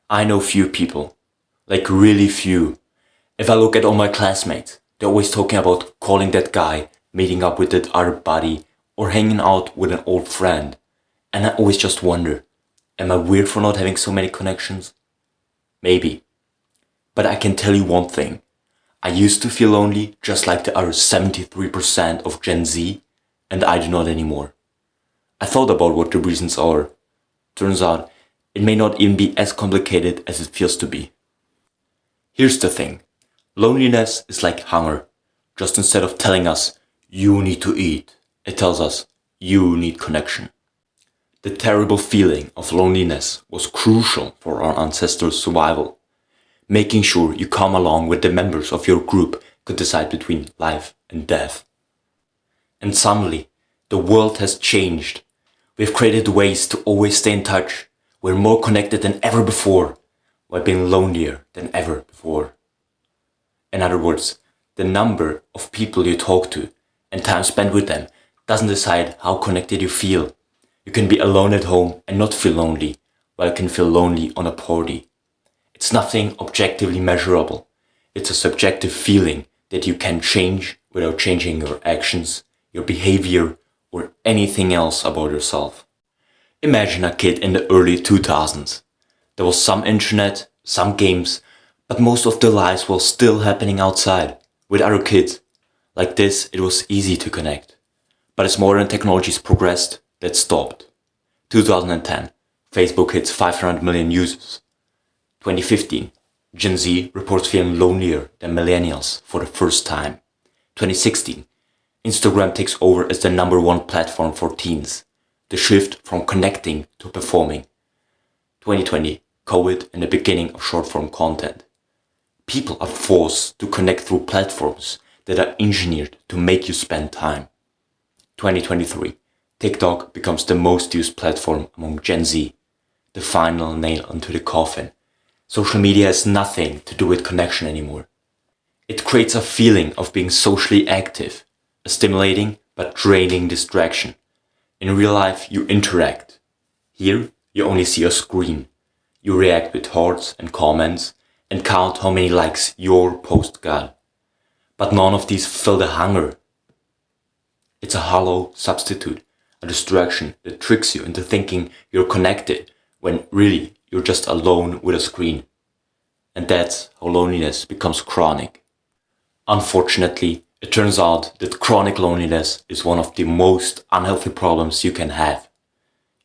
I know few people, like really few. If I look at all my classmates, they're always talking about calling that guy, meeting up with that other buddy, or hanging out with an old friend. And I always just wonder, am I weird for not having so many connections? Maybe. But I can tell you one thing. I used to feel lonely just like the other 73% of Gen Z, and I do not anymore. I thought about what the reasons are. Turns out, it may not even be as complicated as it feels to be. Here's the thing. Loneliness is like hunger. Just instead of telling us, you need to eat, it tells us, you need connection. The terrible feeling of loneliness was crucial for our ancestors' survival. Making sure you come along with the members of your group could decide between life and death. And suddenly, the world has changed. We've created ways to always stay in touch. We're more connected than ever before, while being lonelier than ever before. In other words, the number of people you talk to and time spent with them doesn't decide how connected you feel. You can be alone at home and not feel lonely, while you can feel lonely on a party. It's nothing objectively measurable. It's a subjective feeling that you can change without changing your actions, your behavior, or anything else about yourself. Imagine a kid in the early 2000s. There was some internet, some games, but most of their lives was still happening outside, with other kids. Like this, it was easy to connect. But as modern technologies progressed, that stopped. 2010, Facebook hits 500 million users. 2015, Gen Z reports feeling lonelier than millennials for the first time. 2016, Instagram takes over as the #1 platform for teens. The shift from connecting to performing. 2020, COVID and the beginning of short-form content. People are forced to connect through platforms that are engineered to make you spend time. 2023, TikTok becomes the most used platform among Gen Z. The final nail onto the coffin. Social media has nothing to do with connection anymore. It creates a feeling of being socially active, a stimulating but draining distraction. In real life, you interact. Here, you only see a screen. You react with hearts and comments and count how many likes your post got. But none of these fill the hunger. It's a hollow substitute, a distraction that tricks you into thinking you're connected when really you're just alone with a screen. And that's how loneliness becomes chronic. Unfortunately, it turns out that chronic loneliness is one of the most unhealthy problems you can have.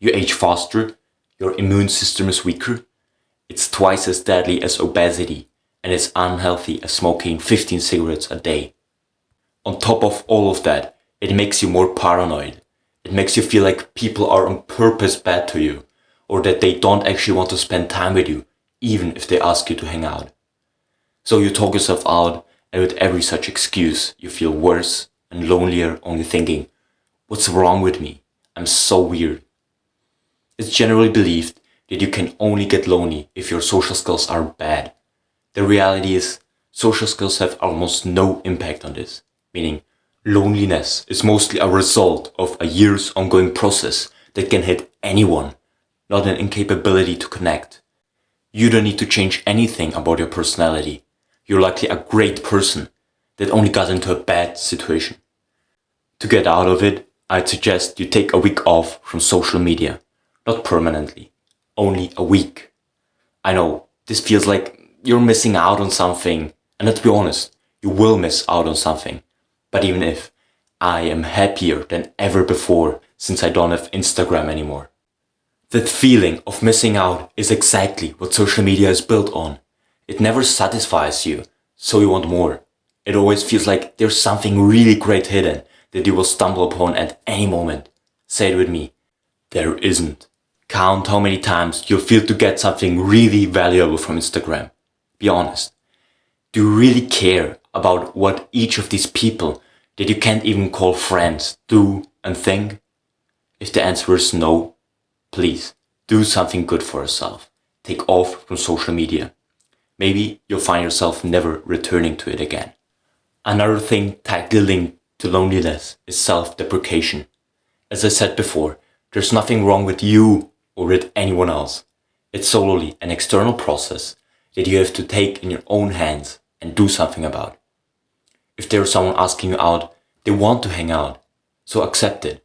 You age faster, your immune system is weaker, it's twice as deadly as obesity, and as unhealthy as smoking 15 cigarettes a day. On top of all of that, it makes you more paranoid. It makes you feel like people are on purpose bad to you, or that they don't actually want to spend time with you, even if they ask you to hang out. So you talk yourself out, and with every such excuse, you feel worse and lonelier, only thinking, what's wrong with me? I'm so weird. It's generally believed that you can only get lonely if your social skills are bad. The reality is, social skills have almost no impact on this, meaning loneliness is mostly a result of a year's ongoing process that can hit anyone, not an incapability to connect. You don't need to change anything about your personality. You're likely a great person that only got into a bad situation. To get out of it, I'd suggest you take a week off from social media. Not permanently, only a week. I know, this feels like you're missing out on something, and let's be honest, you will miss out on something. But even if, I am happier than ever before since I don't have Instagram anymore. That feeling of missing out is exactly what social media is built on. It never satisfies you, so you want more. It always feels like there's something really great hidden that you will stumble upon at any moment. Say it with me. There isn't. Count how many times you'll feel to get something really valuable from Instagram. Be honest. Do you really care about what each of these people that you can't even call friends do and think? If the answer is no, please do something good for yourself. Take off from social media. Maybe you'll find yourself never returning to it again. Another thing tightly linked to loneliness is self-deprecation. As I said before, there's nothing wrong with you or with anyone else. It's solely an external process that you have to take in your own hands and do something about. If there's someone asking you out, they want to hang out, so accept it.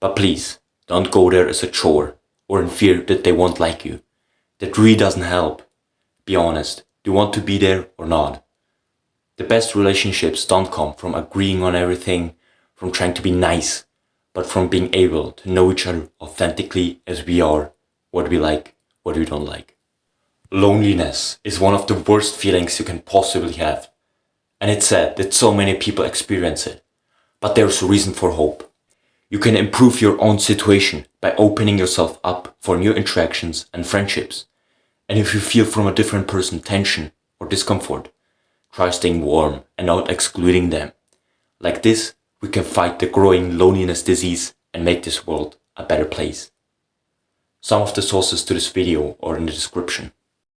But please, don't go there as a chore or in fear that they won't like you. That really doesn't help. Be honest, do you want to be there or not? The best relationships don't come from agreeing on everything, from trying to be nice, but from being able to know each other authentically as we are, what we like, what we don't like. Loneliness is one of the worst feelings you can possibly have. And it's sad that so many people experience it. But there's a reason for hope. You can improve your own situation by opening yourself up for new interactions and friendships. And if you feel from a different person tension or discomfort, try staying warm and not excluding them. Like this, we can fight the growing loneliness disease and make this world a better place. Some of the sources to this video are in the description.